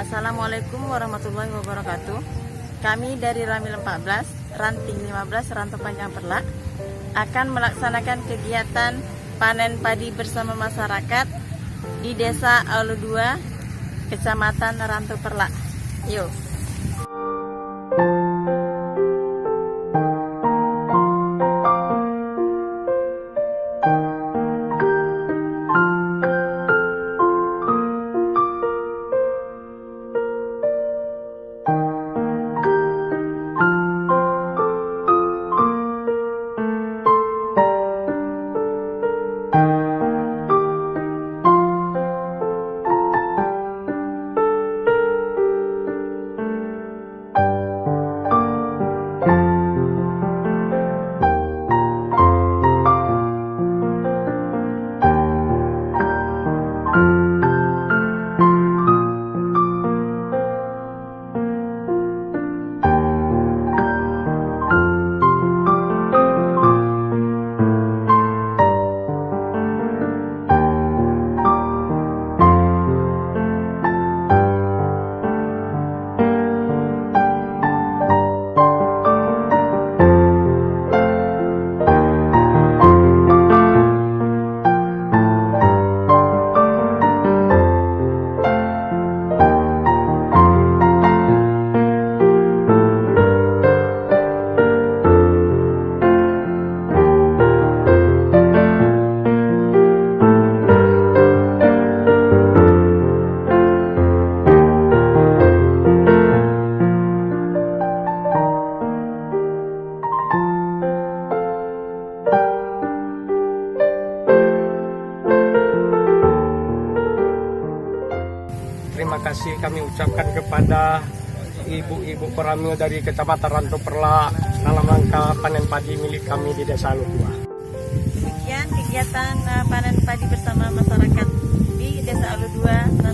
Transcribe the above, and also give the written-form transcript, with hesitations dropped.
Assalamualaikum warahmatullahi wabarakatuh. Kami dari Ramil 14, Ranting 15, Rantau Panjang Perlak akan melaksanakan kegiatan panen padi bersama masyarakat di Desa Aulu 2, Kecamatan Rantau Perlak. Yuk. Terima kasih kami ucapkan kepada ibu-ibu peramil dari Kecamatan Rantau Perlak dalam rangka panen padi milik kami di Desa Aulu 2. Demikian kegiatan panen padi bersama masyarakat di Desa Aulu 2,